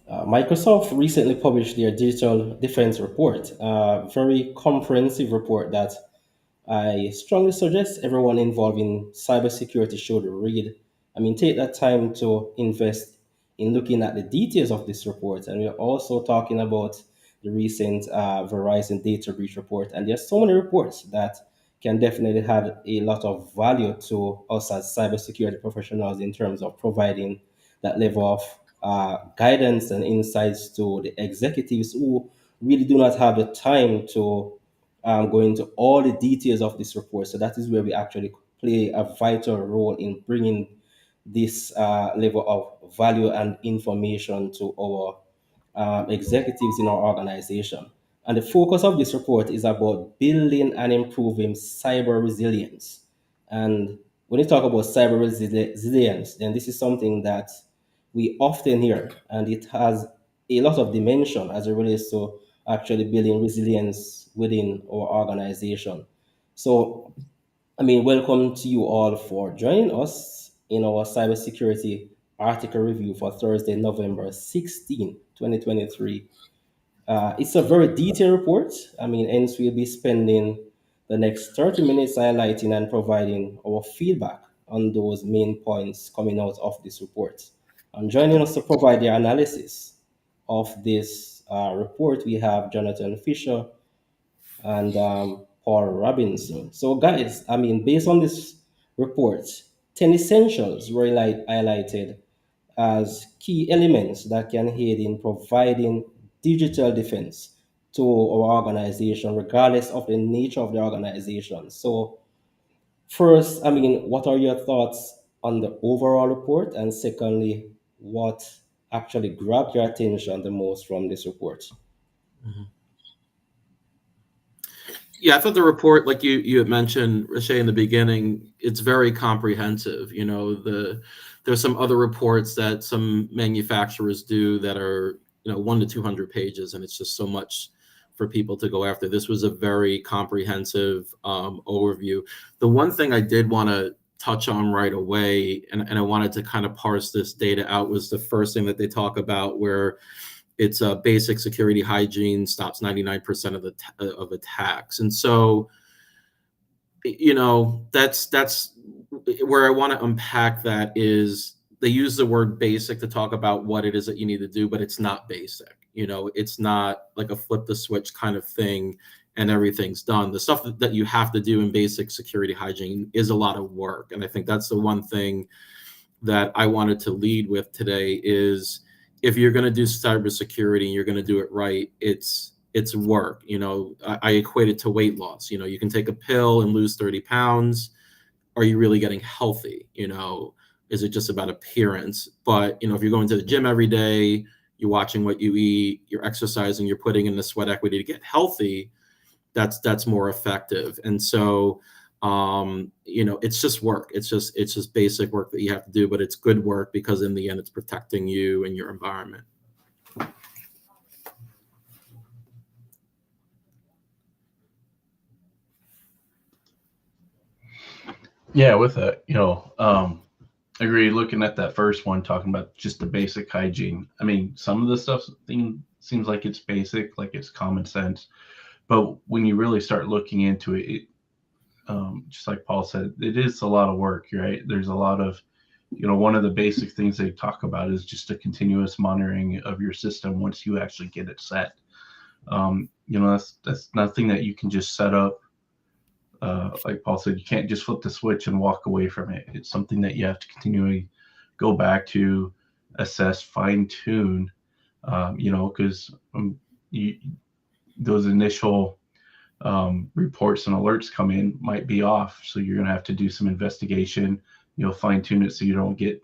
Microsoft recently published their Digital Defense Report, a very comprehensive report that I strongly suggest everyone involved in cybersecurity should read. I mean, take that time to invest in looking at the details of this report. And we're also talking about the recent Verizon data breach report. And there's so many reports that can definitely add a lot of value to us as cybersecurity professionals in terms of providing that level of guidance and insights to the executives who really do not have the time to go into all the details of this report. So that is where we actually play a vital role in bringing this level of value and information to our executives in our organization. And the focus of this report is about building and improving cyber resilience. And when you talk about resilience, then this is something that we often hear, and it has a lot of dimension as it relates to actually building resilience within our organization. So, I mean, welcome to you all for joining us in our cybersecurity article review for Thursday, November 16, 2023. It's a very detailed report. I mean, hence we'll be spending the next 30 minutes highlighting and providing our feedback on those main points coming out of this report. And joining us to provide the analysis of this report, we have Jonathan Fisher and Paul Robinson. So, guys, I mean, based on this report, 10 essentials were highlighted as key elements that can aid in providing digital defense to our organization, regardless of the nature of the organization. So, first, I mean, what are your thoughts on the overall report? And secondly, what actually grabbed your attention the most from this report? Mhm. Yeah, I thought the report, like you had mentioned, Rashay, in the beginning, it's very comprehensive. There's some other reports that some manufacturers do that are 1 to 200 pages, and it's just so much for people to go after. This was a very comprehensive overview. The one thing I did want to touch on right away, and I wanted to kind of parse this data out, was the first thing that they talk about, where it's a basic security hygiene stops 99% of attacks. And so, that's where I want to unpack. That is, they use the word basic to talk about what it is that you need to do, but it's not basic. It's not like a flip the switch kind of thing and everything's done. The stuff that you have to do in basic security hygiene is a lot of work. And I think that's the one thing that I wanted to lead with today is, if you're going to do cybersecurity and you're going to do it right, it's work. I equate it to weight loss. You can take a pill and lose 30 pounds. Are you really getting healthy? Is it just about appearance? But if you're going to the gym every day, you're watching what you eat, you're exercising, you're putting in the sweat equity to get healthy, that's more effective. And so, it's just work. It's just basic work that you have to do, but it's good work because in the end it's protecting you and your environment. Yeah, with that, I agree. Looking at that first one, talking about just the basic hygiene. I mean, some of the stuff seems like it's basic, like it's common sense, but when you really start looking into it, just like Paul said, it is a lot of work, right? There's a lot of, one of the basic things they talk about is just a continuous monitoring of your system once you actually get it set. That's nothing that you can just set up. Like Paul said, you can't just flip the switch and walk away from it. It's something that you have to continually go back to, assess, fine tune, because those initial reports and alerts come in might be off. So you're going to have to do some investigation, fine tune it so you don't get,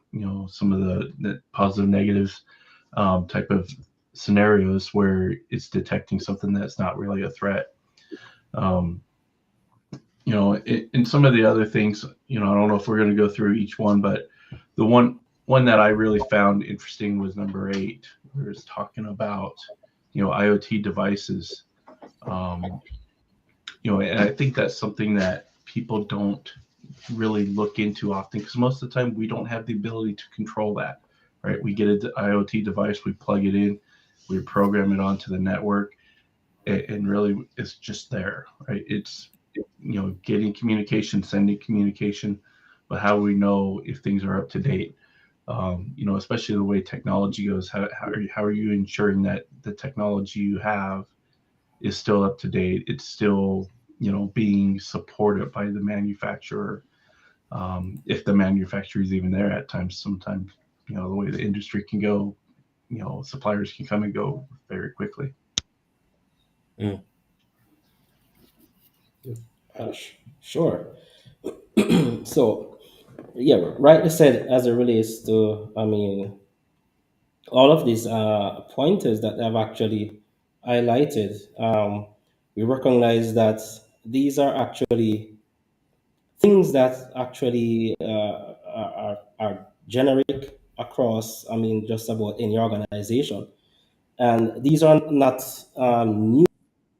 some of the positive, negative type of scenarios where it's detecting something that's not really a threat. And some of the other things, I don't know if we're going to go through each one, but the one that I really found interesting was number 8, where it's talking about, IoT devices. And I think that's something that people don't really look into often, because most of the time we don't have the ability to control that, right? We get an IoT device, we plug it in, we program it onto the network, and really it's just there, right? It's, getting communication, sending communication, but how do we know if things are up to date? Especially the way technology goes, how are you ensuring that the technology you have is still up to date? It's still, being supported by the manufacturer. If the manufacturer is even there at times, sometimes, the way the industry can go, suppliers can come and go very quickly. Mm. Sure. So, yeah, rightly said as it relates to, all of these pointers that I've actually highlighted. We recognize that these are actually things that actually are generic across, just about any organization. And these are not new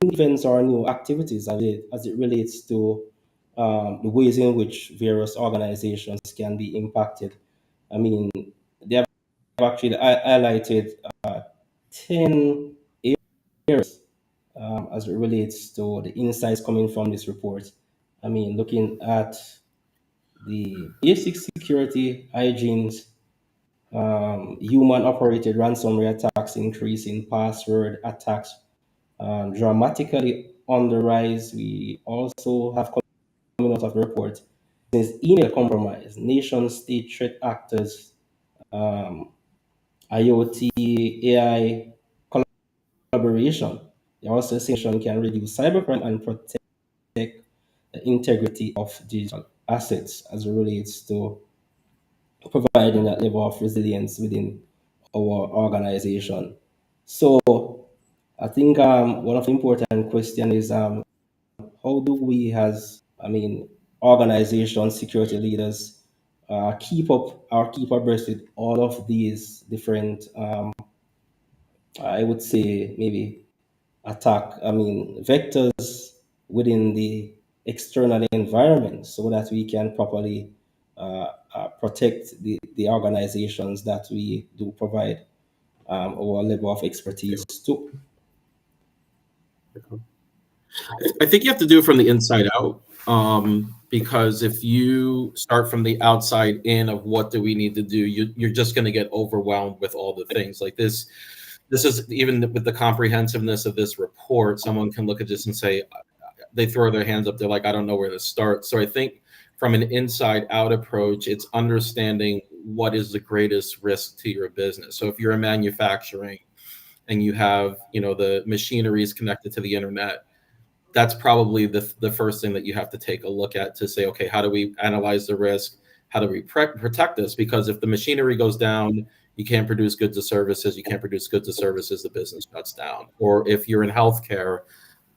events or new activities as it relates to the ways in which various organizations can be impacted. I mean, they have actually highlighted 10 areas as it relates to the insights coming from this report. Looking at the basic security hygienes, human operated ransomware attacks increasing, password attacks dramatically on the rise. We also have coming out of the report since email compromise, nation state threat actors, um, IoT, AI collaboration. They also say can reduce cybercrime and protect the integrity of digital assets as it relates to providing that level of resilience within our organization. So I think one of the important question is how do we as organization security leaders keep abreast with all of these different I would say maybe attack vectors within the external environment so that we can properly protect the organizations that we do provide our level of expertise to. I think you have to do it from the inside out, because if you start from the outside in of what do we need to do, you're just going to get overwhelmed with all the things like this. This is even with the comprehensiveness of this report. Someone can look at this and say, they throw their hands up. They're like, I don't know where to start. So I think from an inside out approach, it's understanding what is the greatest risk to your business. So if you're in manufacturing and you have, the machinery is connected to the internet, that's probably the first thing that you have to take a look at to say, okay, how do we analyze the risk? How do we protect this? Because if the machinery goes down, you can't produce goods or services. You can't produce goods or services, the business shuts down. Or if you're in healthcare,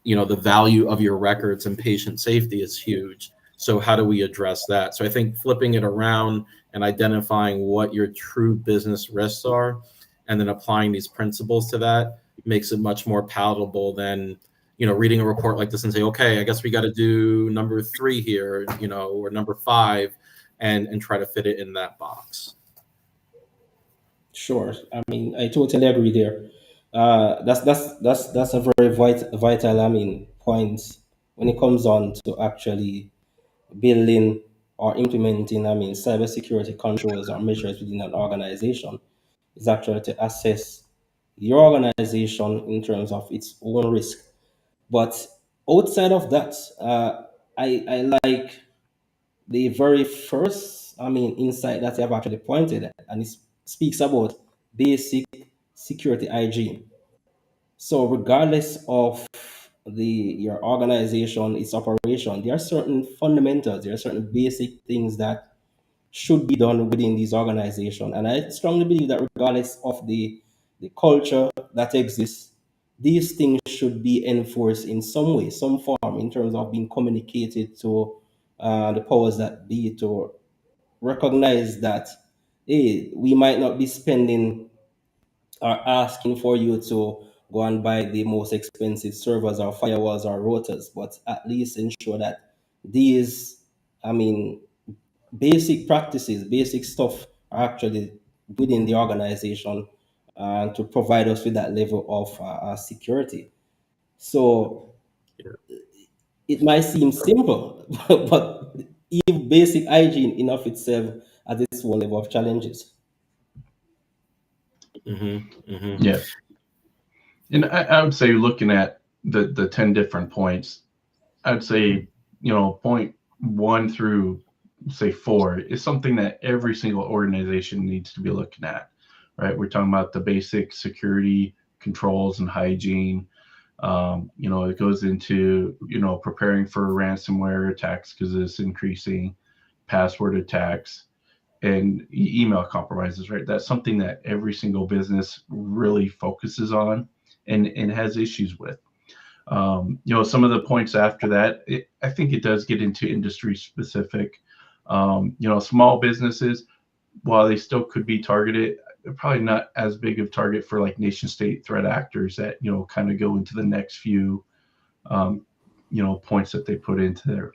the value of your records and patient safety is huge. So how do we address that? So I think flipping it around and identifying what your true business risks are, and then applying these principles to that makes it much more palatable than reading a report like this and say, okay, I guess we got to do number 3 here, or number 5, and try to fit it in that box. Sure. I totally agree there. That's a very vital point when it comes on to actually building or implementing cybersecurity controls or measures within an organization is actually to assess your organization in terms of its own risk. But outside of that, I like the very first insight that you have actually pointed at, and it speaks about basic security hygiene. So regardless of your organization, its operation, there are certain fundamentals, there are certain basic things that should be done within these organizations. And I strongly believe that regardless of the culture that exists, these things should be enforced in some way, some form, in terms of being communicated to the powers that be to recognize that, hey, we might not be spending or asking for you to go and buy the most expensive servers or firewalls or routers, but at least ensure that these, I mean, basic practices, basic stuff are actually within the organization to provide us with that level of security. So Yeah. it might seem simple, but even basic hygiene in of itself has its own level of challenges. Hmm. Yeah. And I would say looking at the 10 different points, I'd say, point one through say four is something that every single organization needs to be looking at, right? We're talking about the basic security controls and hygiene. It goes into, preparing for ransomware attacks because it's increasing, password attacks, and email compromises, right? That's something that every single business really focuses on and has issues with. Some of the points after that, I think it does get into industry specific. Small businesses, while they still could be targeted, they're probably not as big of target for like nation state threat actors that, kind of go into the next few, points that they put into there.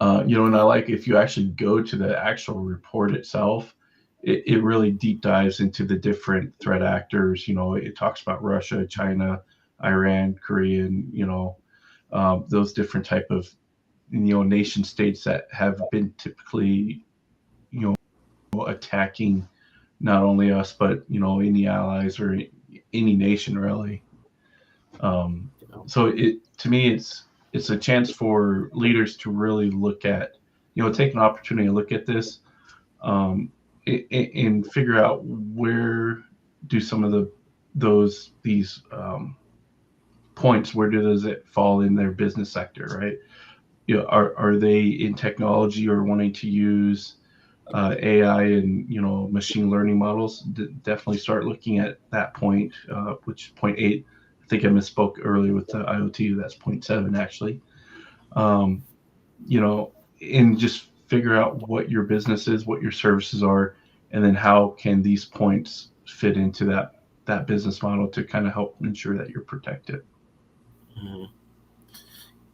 And I like if you actually go to the actual report itself, it really deep dives into the different threat actors. It talks about Russia, China, Iran, Korean, those different type of, nation states that have been typically, attacking not only us, but, any allies or any nation really. So to me, it's a chance for leaders to really look at, take an opportunity to look at this, and figure out where do some of these points, where does it fall in their business sector, right? Are they in technology or wanting to use AI and machine learning models? Definitely start looking at that point, which point eight. I think I misspoke earlier with the IoT. That's point seven actually. Um, and just figure out what your business is, what your services are, and then how can these points fit into that business model to kind of help ensure that you're protected. Hmm.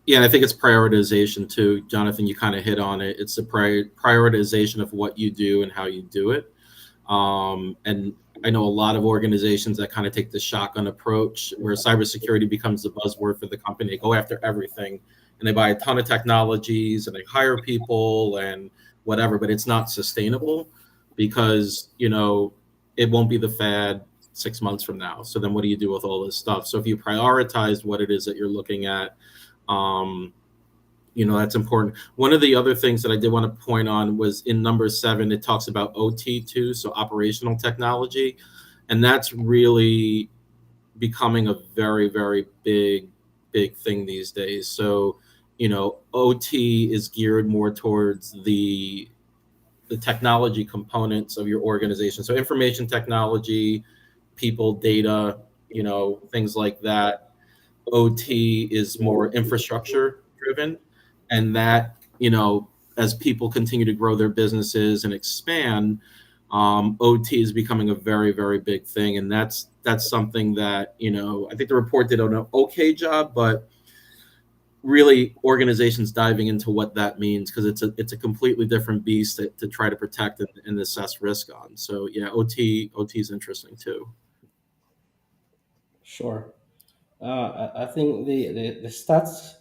Yeah, and I think it's prioritization too, Jonathan. You kind of hit on it. It's the prioritization of what you do and how you do it. And I know a lot of organizations that kind of take the shotgun approach, where cybersecurity becomes the buzzword for the company. They go after everything, and they buy a ton of technologies, and they hire people and whatever. But it's not sustainable because it won't be the fad 6 months from now. So then, what do you do with all this stuff? So if you prioritize what it is that you're looking at, um, that's important. One of the other things that I did want to point on was in number 7, it talks about OT too, so operational technology, and that's really becoming a very, very big thing these days. So, OT is geared more towards the technology components of your organization. So information technology, people, data, things like that. OT is more infrastructure driven, and that as people continue to grow their businesses and expand, OT is becoming a very, very big thing, and that's something that I think the report did an okay job, but really organizations diving into what that means, because it's a completely different beast to try to protect and assess risk on. So yeah, OT is interesting too. Sure. I think the stats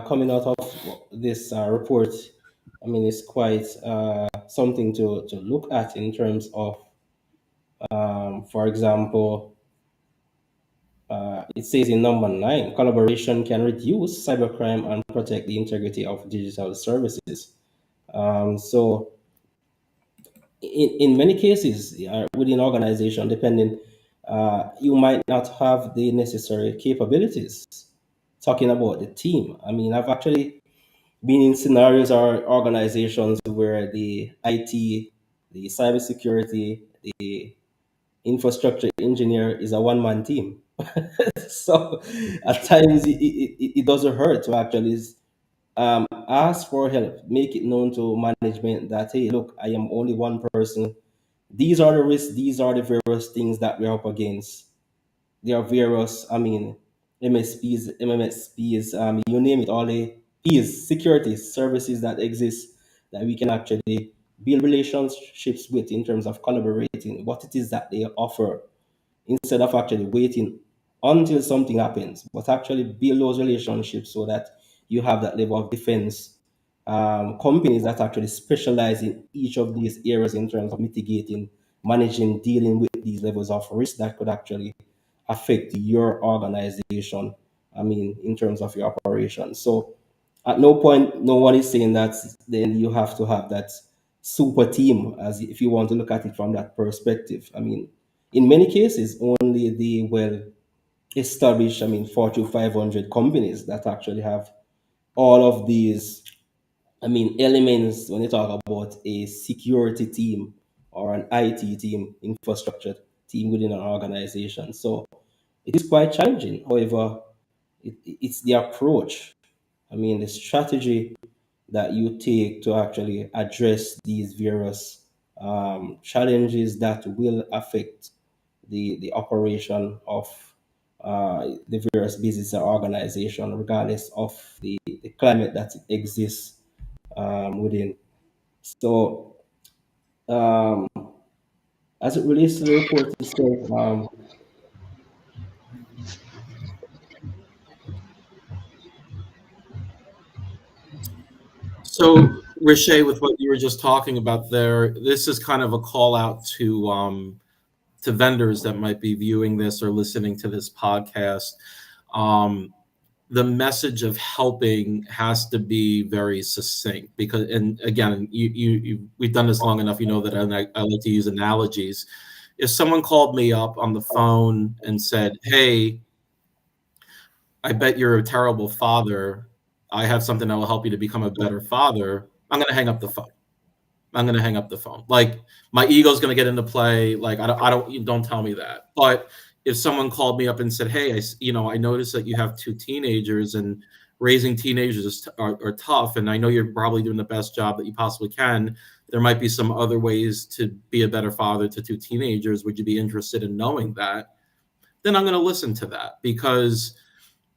coming out of this report, I mean, it's quite something to look at in terms of, for example, it says in number 9, collaboration can reduce cybercrime and protect the integrity of digital services. So, in many cases, within organization, depending, you might not have the necessary capabilities. Talking about the team, I mean, I've actually been in scenarios or organizations where the IT, the cybersecurity, the infrastructure engineer is a one-man team. So at times it doesn't hurt to actually ask for help, make it known to management that, hey, look, I am only one person. These are the risks, these are the various things that we're up against. There are various, I mean, MMSPs, you name it, all the P's, security services that exist that we can actually build relationships with in terms of collaborating, what it is that they offer, instead of actually waiting until something happens, but actually build those relationships so that you have that level of defense. Companies that actually specialize in each of these areas in terms of mitigating, managing, dealing with these levels of risk that could actually affect your organization. I mean, in terms of your operations. So at no point, no one is saying that then you have to have that super team, as if you want to look at it from that perspective. I mean, in many cases, only the well established, I mean, Fortune 500 companies that actually have all of these, I mean, elements when you talk about a security team or an IT team, infrastructure team within an organization. So it is quite challenging. However, it's the approach, I mean, the strategy that you take to actually address these various challenges that will affect the operation of the various business or organization, regardless of the climate that exists within. So, um, as it relates to the report itself, So, Riche, with what you were just talking about there, this is kind of a call out to vendors that might be viewing this or listening to this podcast. Um, the message of helping has to be very succinct because, and again, we've done this long enough, you know that I like to use analogies. If someone called me up on the phone and said, "Hey, I bet you're a terrible father. I have something that will help you to become a better father," I'm going to hang up the phone. I'm going to hang up the phone. Like my ego's going to get into play. Like don't tell me that. But if someone called me up and said, "Hey, I noticed that you have two teenagers and raising teenagers are tough, and I know you're probably doing the best job that you possibly can. There might be some other ways to be a better father to two teenagers. Would you be interested in knowing that?" Then I'm going to listen to that because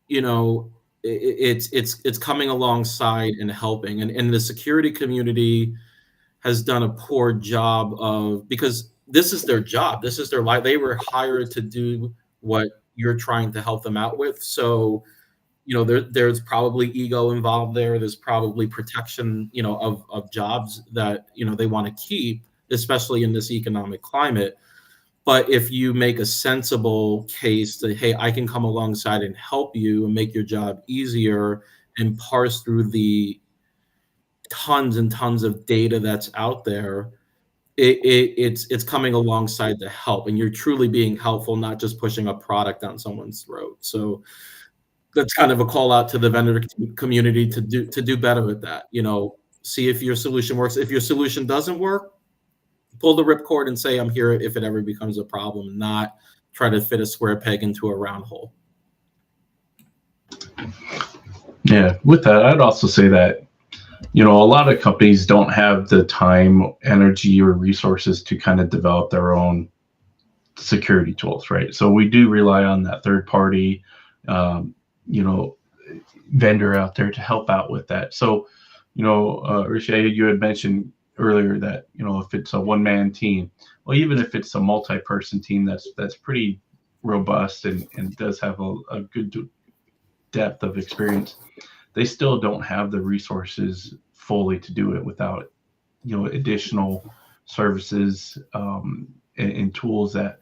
you know it's coming alongside and helping, and the security community has done a poor job of, because this is their job, this is their life, they were hired to do what you're trying to help them out with. So there's probably ego involved there, there's probably protection of jobs that they want to keep, especially in this economic climate. But if you make a sensible case that, hey, I can come alongside and help you and make your job easier and parse through the tons and tons of data that's out there, it's coming alongside to help, and you're truly being helpful, not just pushing a product down someone's throat. So that's kind of a call out to the vendor community to do better at that. See if your solution works. If your solution doesn't work, pull the ripcord and say, "I'm here if it ever becomes a problem," not try to fit a square peg into a round hole. Yeah, with that, I'd also say that, a lot of companies don't have the time, energy, or resources to kind of develop their own security tools, right? So we do rely on that third party, vendor out there to help out with that. So, Riche, you had mentioned earlier that, if it's a one-man team, well, even if it's a multi-person team that's pretty robust and does have a good depth of experience, they still don't have the resources fully to do it without, additional services and tools that,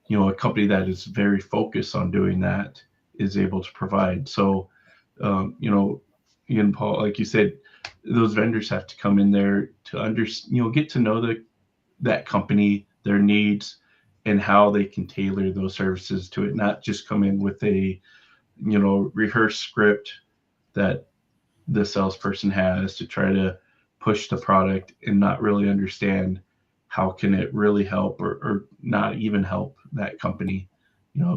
a company that is very focused on doing that is able to provide. So, again, Paul, like you said, those vendors have to come in there to get to know that company, their needs, and how they can tailor those services to it, not just come in with a, rehearsed script that the salesperson has to try to push the product and not really understand how can it really help or not even help that company.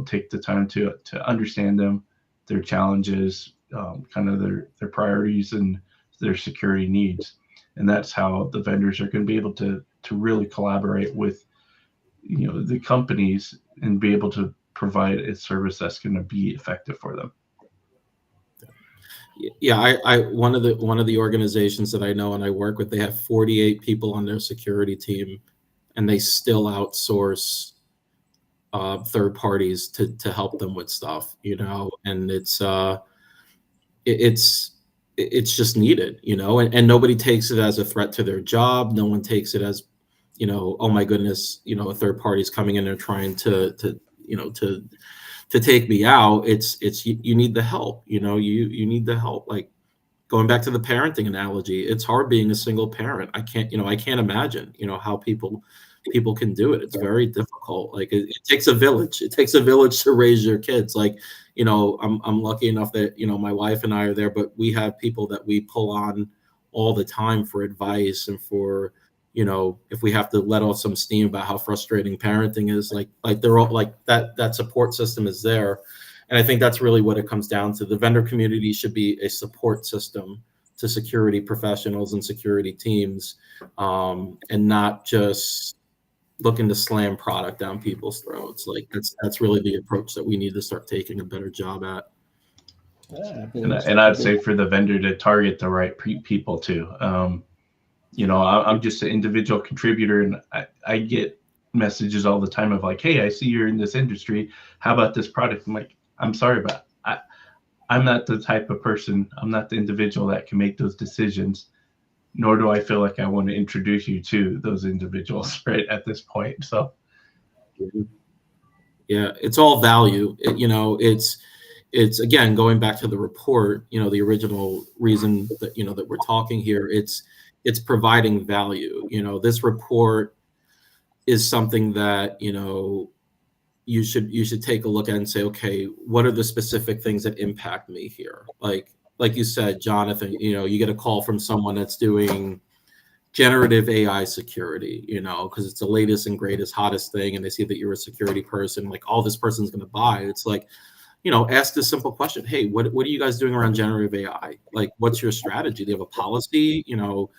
Take the time to understand them, their challenges, kind of their priorities and their security needs. And that's how the vendors are going to be able to really collaborate with the companies and be able to provide a service that's going to be effective for them. Yeah, I one of the organizations that I know and I work with, they have 48 people on their security team, and they still outsource third parties to help them with stuff, you know, and it, it's it's just needed, you know, and nobody takes it as a threat to their job. No one takes it as, you know, oh my goodness, you know, a third party is coming in there trying to you know to take me out. It's you need the help, you know, you need the help. Like going back to the parenting analogy, it's hard being a single parent. I can't, you know, I can't imagine, you know, how people can do it. It's very difficult. Like it takes a village. It takes a village to raise your kids. Like, you know, I'm lucky enough that, you know, my wife and I are there, but we have people that we pull on all the time for advice and for, you know, if we have to let off some steam about how frustrating parenting is, like they're all like that support system is there. And I think that's really what it comes down to. The vendor community should be a support system to security professionals and security teams, and not just looking to slam product down people's throats. Like that's really the approach that we need to start taking a better job at. Yeah, And I'd say for the vendor to target the right people too. You know, I'm just an individual contributor, and I get messages all the time of like, hey, I see you're in this industry. How about this product? I'm like, I'm sorry, but I'm not the type of person, I'm not the individual that can make those decisions, nor do I feel like I want to introduce you to those individuals right at this point. So, Yeah, it's all value. You know, it's again going back to the report. You know, the original reason that, you know, that we're talking here. It's providing value. You know, this report is something that, you know, you should take a look at and say, okay, what are the specific things that impact me here? Like you said, Jonathan, you know, you get a call from someone that's doing generative AI security, you know, because it's the latest and greatest, hottest thing, and they see that you're a security person, like all this person's going to buy. It's like, you know, ask this simple question: hey, what are you guys doing around generative AI? Like, what's your strategy? Do you have a policy? You know,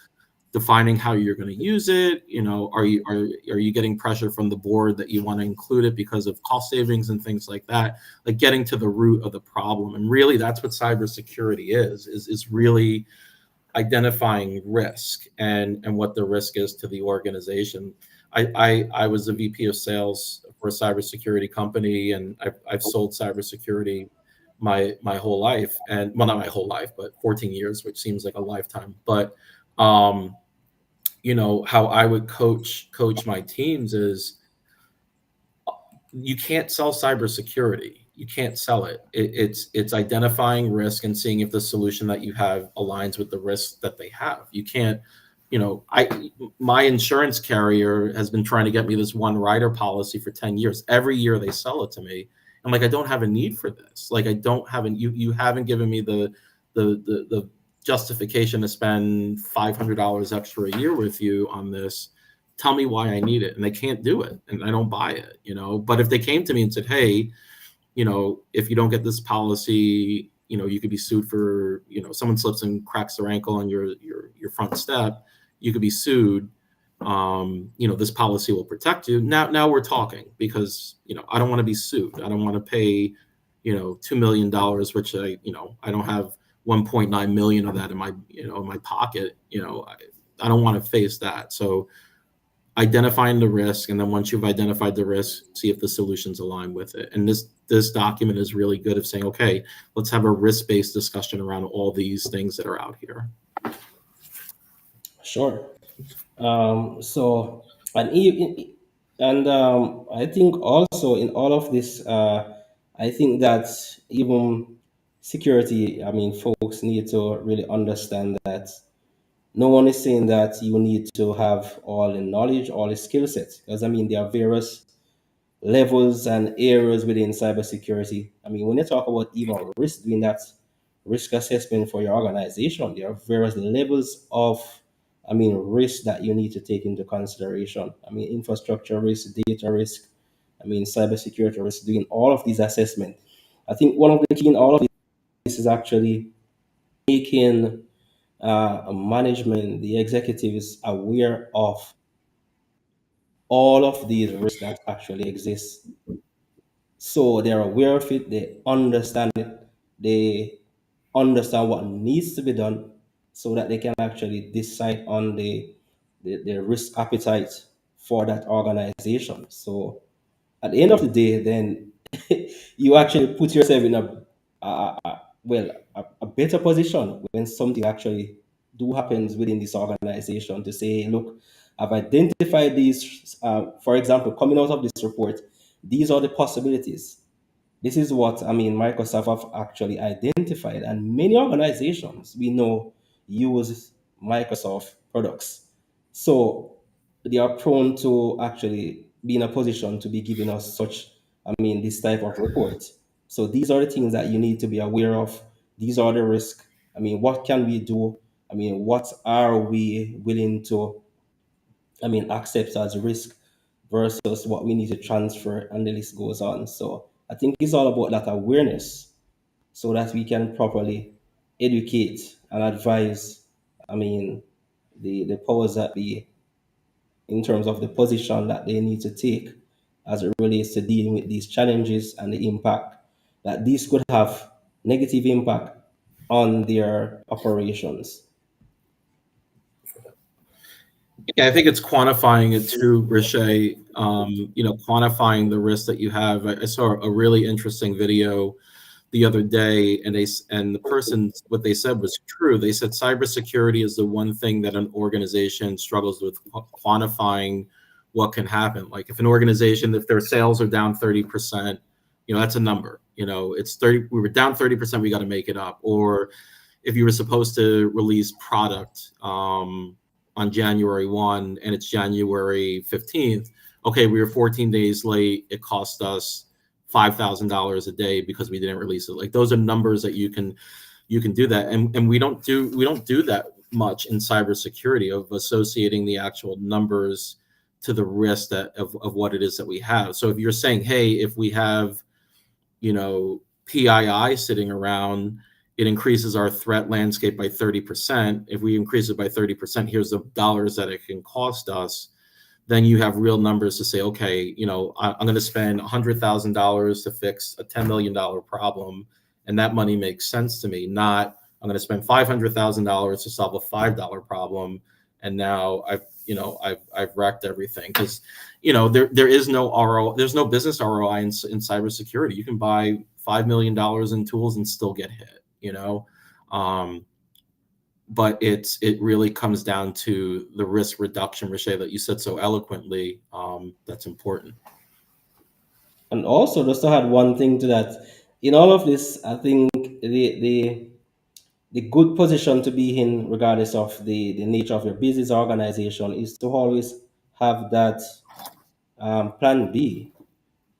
defining how you're going to use it. You know, are you getting pressure from the board that you want to include it because of cost savings and things like that? Like getting to the root of the problem, and really that's what cybersecurity is really identifying risk and what the risk is to the organization. I was a VP of sales for a cybersecurity company, and I've sold cybersecurity my whole life, and well, not my whole life, but 14 years, which seems like a lifetime. But um, you know, how I would coach my teams is you can't sell cybersecurity. You can't sell it. It's identifying risk and seeing if the solution that you have aligns with the risk that they have. You can't, you know, my insurance carrier has been trying to get me this one rider policy for 10 years. Every year they sell it to me. I'm like, I don't have a need for this. Like I don't have you haven't given me the justification to spend $500 extra a year with you on this. Tell me why I need it. And they can't do it. And I don't buy it, you know. But if they came to me and said, hey, you know, if you don't get this policy, you know, you could be sued for, you know, someone slips and cracks their ankle on your front step, you could be sued. You know, this policy will protect you. Now we're talking, because, you know, I don't want to be sued. I don't want to pay, you know, $2 million, which you know, I don't have 1.9 million of that in my, you know, in my pocket. You know, I don't want to face that. So identifying the risk, and then once you've identified the risk, see if the solutions align with it. And this document is really good of saying, okay, let's have a risk-based discussion around all these things that are out here. sure. So, I think also in all of this, I think that even security, I mean, folks need to really understand that no one is saying that you need to have all the knowledge, all the skill sets, because I mean, there are various levels and areas within cybersecurity. I mean, when you talk about even risk, doing that risk assessment for your organization, there are various levels of, I mean, risk that you need to take into consideration. I mean, infrastructure risk, data risk, I mean, cybersecurity risk, doing all of these assessments. I think one of the key in all of this is actually making management, the executives aware of all of these risks that actually exist. So they're aware of it, they understand it, they understand what needs to be done so that they can actually decide on the risk appetite for that organization. So at the end of the day, then you actually put yourself in well a better position when something actually do happens within this organization to say, look, I've identified these. For example, coming out of this report, these are the possibilities. This is what Microsoft have actually identified, and many organizations we know use Microsoft products. So they are prone to actually be in a position to be giving us such, this type of report. So these are the things that you need to be aware of. These are the risks. What can we do? What are we willing to accept as risk versus what we need to transfer, and the list goes on. So I think it's all about that awareness so that we can properly educate and advise, I mean, the powers that be in terms of the position that they need to take as it relates to dealing with these challenges and the impact that these could have negative impact on their operations. Yeah, I think it's quantifying it too, Riche. Quantifying the risk that you have. I saw a really interesting video the other day, and the person, what they said was true. They said cybersecurity is the one thing that an organization struggles with quantifying what can happen. Like if an organization, if their sales are down 30%, that's a number. It's 30. We were down 30%. We got to make it up. Or if you were supposed to release product on January 1 and it's January 15th, okay, we were 14 days late. It cost us $5,000 a day because we didn't release it. Like those are numbers that you can do that, and we don't do that much in cybersecurity of associating the actual numbers to the risk of what it is that we have. So if you're saying, hey, if we have PII sitting around, it increases our threat landscape by 30%. If we increase it by 30%, here's the dollars that it can cost us. Then you have real numbers to say, okay, I'm going to spend $100,000 to fix a $10 million problem, and that money makes sense to me. Not I'm going to spend $500,000 to solve a $5 problem, and now I've wrecked everything. Because there is no ROI, there's no business ROI in cybersecurity. You can buy $5 million in tools and still get hit. But it really comes down to the risk reduction, Riche, that you said so eloquently. That's important. And also, just to add one thing to that, in all of this, I think the good position to be in, regardless of the nature of your business or organization, is to always have that plan B.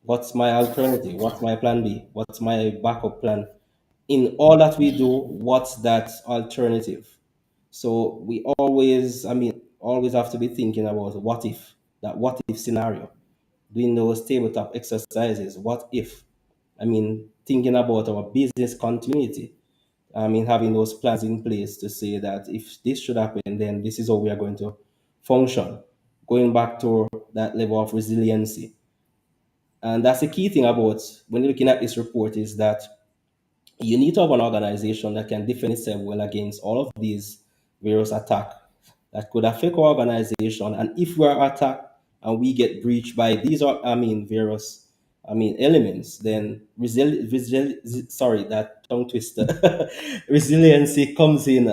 What's my alternative? What's my plan B? What's my backup plan? In all that we do, what's that alternative? So we always, always have to be thinking about what if scenario, doing those tabletop exercises. What if? Thinking about our business continuity. Having those plans in place to say that if this should happen, then this is how we are going to function. Going back to that level of resiliency. And that's the key thing about when you're looking at this report, is that you need to have an organization that can defend itself well against all of these various attacks that could affect our organization. And if we are attacked and we get breached by these various elements, then sorry, that tongue twister, resiliency comes in,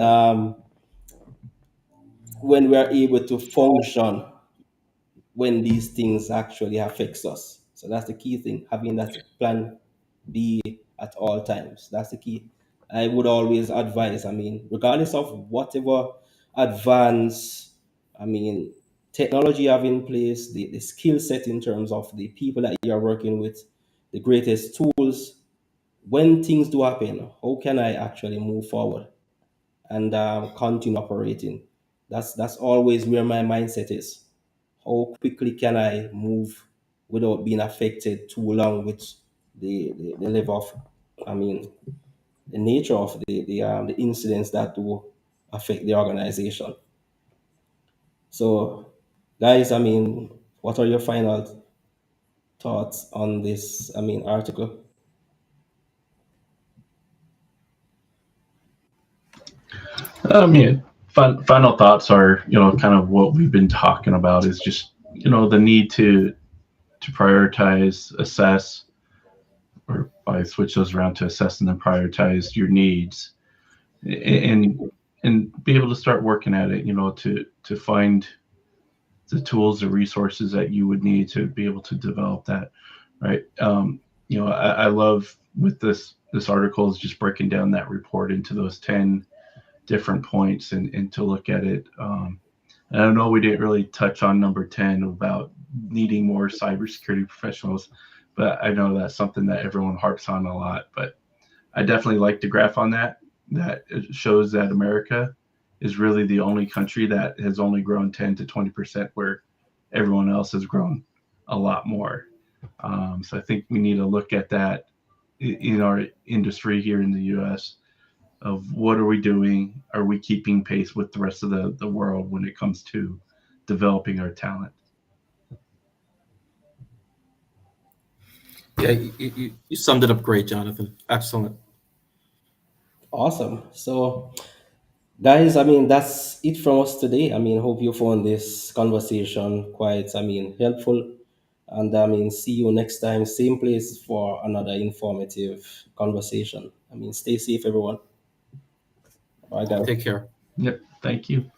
when we are able to function when these things actually affects us. So that's the key thing, having that plan B at all times. That's the key. I would always advise, regardless of whatever advance, I mean, technology you have in place, the skill set in terms of the people that you are working with, the greatest tools, when things do happen, how can I actually move forward and continue operating? That's always where my mindset is. How quickly can I move without being affected too long with the level of, I mean, the nature of the incidents that do affect the organization. So, guys, what are your final thoughts on this, article? I mean, final thoughts are, kind of what we've been talking about is just, the need to prioritize, assess, or I switch those around to assess and then prioritize your needs, and be able to start working at it. To find the tools, the resources that you would need to be able to develop that, right? I love with this article is just breaking down that report into those 10 different points and to look at it. And I know we didn't really touch on number 10 about needing more cybersecurity professionals, but I know that's something that everyone harps on a lot. But I definitely like the graph on that. That it shows that America is really the only country that has only grown 10 to 20%, where everyone else has grown a lot more. So I think we need to look at that in our industry here in the U.S. of what are we doing? Are we keeping pace with the rest of the world when it comes to developing our talent? Yeah, you summed it up great, Jonathan. Excellent. Awesome. So, guys, that's it from us today. Hope you found this conversation quite, helpful. And see you next time, same place for another informative conversation. Stay safe, everyone. Bye, guys. Take care. Yep. Thank you.